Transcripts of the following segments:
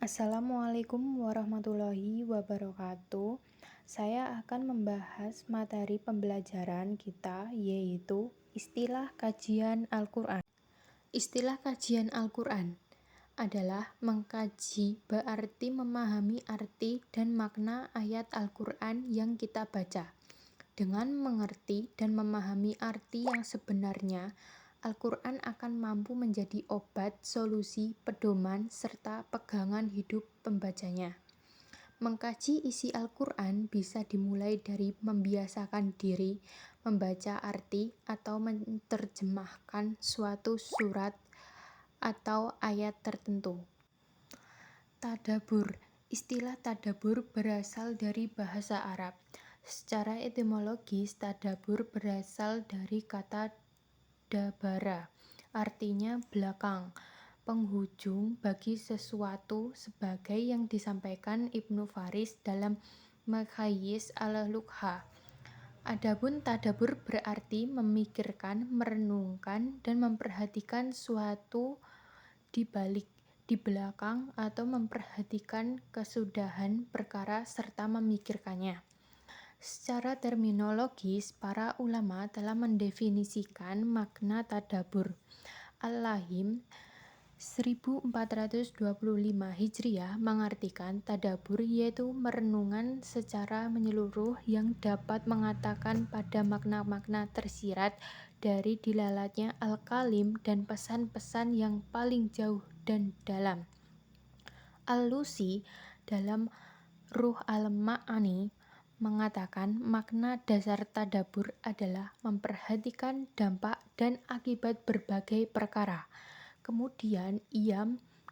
Assalamualaikum warahmatullahi wabarakatuh. Saya akan membahas materi pembelajaran kita, yaitu istilah kajian Al-Quran. Istilah kajian Al-Quran adalah mengkaji, berarti memahami arti dan makna ayat Al-Quran yang kita baca. Dengan mengerti dan memahami arti yang sebenarnya, Al-Quran akan mampu menjadi obat, solusi, pedoman, serta pegangan hidup pembacanya. Mengkaji isi Al-Quran bisa dimulai dari membiasakan diri membaca arti atau menerjemahkan suatu surat atau ayat tertentu. Tadabur. Istilah tadabur berasal dari bahasa Arab. Secara etimologis, tadabur berasal dari kata dabara, artinya belakang, penghujung bagi sesuatu, sebagai yang disampaikan Ibnu Faris dalam Makhayyis al-Lugha. Adapun tadabur berarti memikirkan, merenungkan, dan memperhatikan suatu di belakang atau memperhatikan kesudahan perkara serta memikirkannya. Secara terminologis, para ulama telah mendefinisikan makna tadabur. Al-Lahim 1425 Hijriah mengartikan tadabur yaitu merenungan secara menyeluruh yang dapat mengatakan pada makna-makna tersirat dari dilalatnya Al-Kalim dan pesan-pesan yang paling jauh dan dalam. Al-Lusi dalam Ruh al-Ma'ani mengatakan makna dasar tadabur adalah memperhatikan dampak dan akibat berbagai perkara. Kemudian ia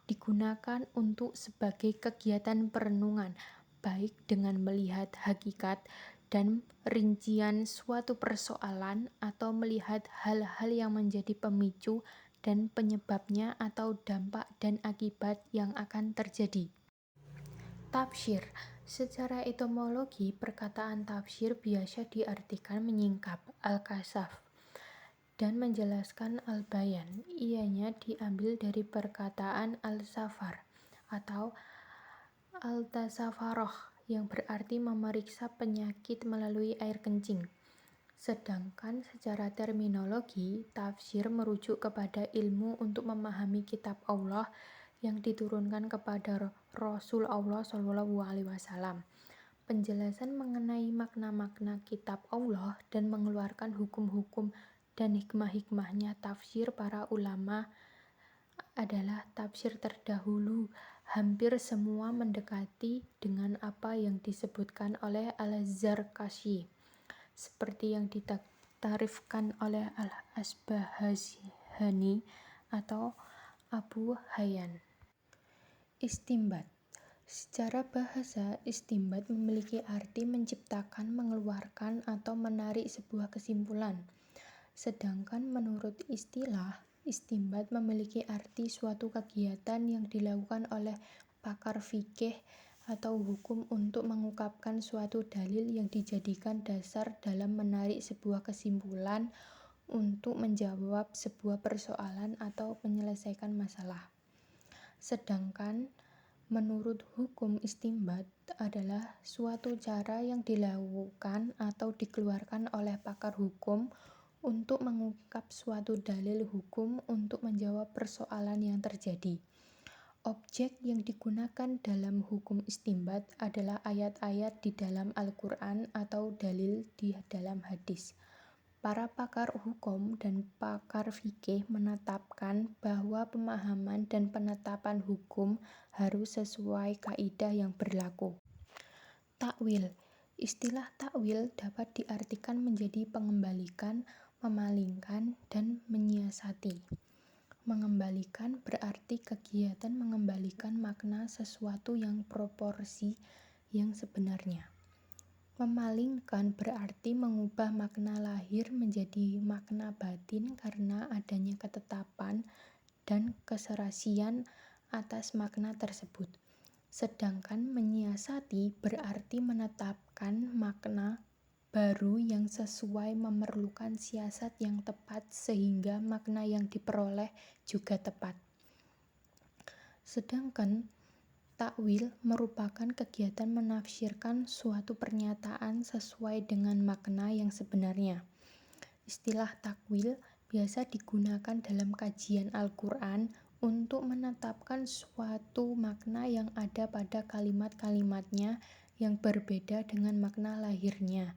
digunakan untuk sebagai kegiatan perenungan, baik dengan melihat hakikat dan rincian suatu persoalan atau melihat hal-hal yang menjadi pemicu dan penyebabnya atau dampak dan akibat yang akan terjadi. Tafsir. Secara etimologi, perkataan tafsir biasa diartikan menyingkap, al-kasaf, dan menjelaskan al-bayan. Ianya diambil dari perkataan al-safar atau al-tasafaroh yang berarti memeriksa penyakit melalui air kencing. Sedangkan secara terminologi, tafsir merujuk kepada ilmu untuk memahami kitab Allah yang diturunkan kepada Rasul Allah SAW. Penjelasan mengenai makna-makna kitab Allah dan mengeluarkan hukum-hukum dan hikmah-hikmahnya tafsir para ulama adalah tafsir terdahulu. Hampir semua mendekati dengan apa yang disebutkan oleh Al-Zarkashi, seperti yang ditarifkan oleh Al-Asbahani atau Abu Hayyan. Istimbat. Secara bahasa, istimbat memiliki arti menciptakan, mengeluarkan, atau menarik sebuah kesimpulan. Sedangkan menurut istilah, istimbat memiliki arti suatu kegiatan yang dilakukan oleh pakar fikih atau hukum untuk mengungkapkan suatu dalil yang dijadikan dasar dalam menarik sebuah kesimpulan untuk menjawab sebuah persoalan atau menyelesaikan masalah. Sedangkan menurut hukum istimbat adalah suatu cara yang dilakukan atau dikeluarkan oleh pakar hukum untuk mengungkap suatu dalil hukum untuk menjawab persoalan yang terjadi. Objek yang digunakan dalam hukum istimbat adalah ayat-ayat di dalam Al-Quran atau dalil di dalam hadis. Para pakar hukum dan pakar fikih menetapkan bahwa pemahaman dan penetapan hukum harus sesuai kaidah yang berlaku. Takwil. Istilah takwil dapat diartikan menjadi pengembalikan, memalingkan, dan menyiasati. Mengembalikan berarti kegiatan mengembalikan makna sesuatu yang proporsi yang sebenarnya. Memalingkan berarti mengubah makna lahir menjadi makna batin karena adanya ketetapan dan keserasian atas makna tersebut. Sedangkan menyiasati berarti menetapkan makna baru yang sesuai memerlukan siasat yang tepat sehingga makna yang diperoleh juga tepat. Sedangkan Takwil merupakan kegiatan menafsirkan suatu pernyataan sesuai dengan makna yang sebenarnya. Istilah takwil biasa digunakan dalam kajian Al-Quran untuk menetapkan suatu makna yang ada pada kalimat-kalimatnya yang berbeda dengan makna lahirnya.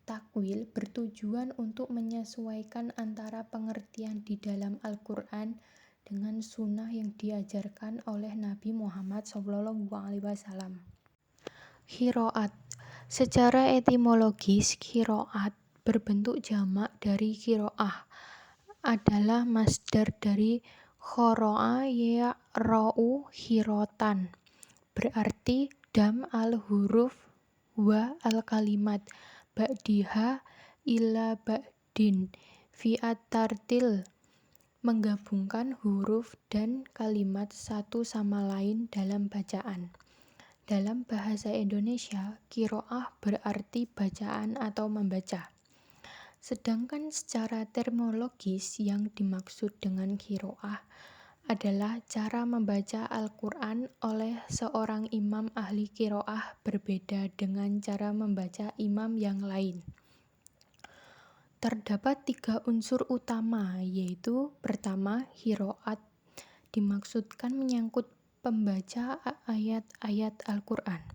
Takwil bertujuan untuk menyesuaikan antara pengertian di dalam Al-Quran dengan sunnah yang diajarkan oleh Nabi Muhammad SAW. Qiraat. Secara etimologis, qiraat berbentuk jamak dari qiraah, adalah masdar dari qara'a yaqra'u qiratan, berarti dam al-huruf wa al-kalimat ba'diha ila ba'din fi at-tartil, menggabungkan huruf dan kalimat satu sama lain dalam bacaan. Dalam bahasa Indonesia, qiraah berarti bacaan atau membaca. Sedangkan secara terminologis yang dimaksud dengan qiraah adalah cara membaca Al-Quran oleh seorang imam ahli qiraah berbeda dengan cara membaca imam yang lain. Terdapat 3 unsur utama, yaitu pertama, qiraat dimaksudkan menyangkut pembaca ayat-ayat Al-Quran.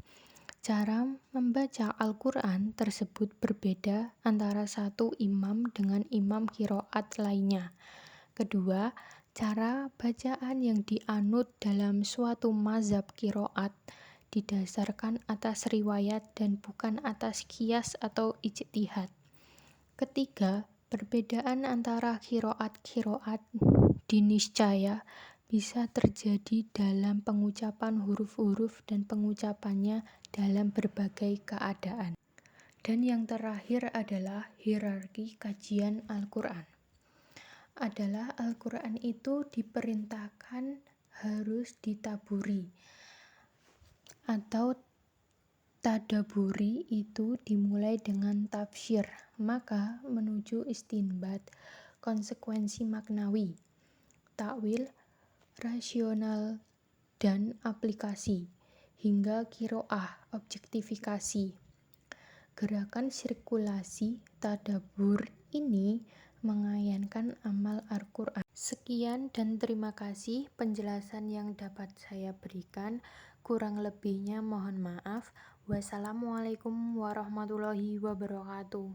Cara membaca Al-Quran tersebut berbeda antara satu imam dengan imam qiraat lainnya. Kedua, cara bacaan yang dianut dalam suatu mazhab qiraat didasarkan atas riwayat dan bukan atas qiyas atau ijtihad. Ketiga, perbedaan antara qiraat-qiraat diniscaya bisa terjadi dalam pengucapan huruf-huruf dan pengucapannya dalam berbagai keadaan. Dan yang terakhir adalah hierarki kajian Al-Quran. Adalah Al-Quran itu diperintahkan harus ditaburi, atau tadaburi itu dimulai dengan tafsir, maka menuju istinbat, konsekuensi maknawi, takwil, rasional, dan aplikasi, hingga qiraah, objektifikasi. Gerakan sirkulasi tadabbur ini mengayankan amal Al-Quran. Sekian dan terima kasih penjelasan yang dapat saya berikan. Kurang lebihnya mohon maaf. Wassalamualaikum warahmatullahi wabarakatuh.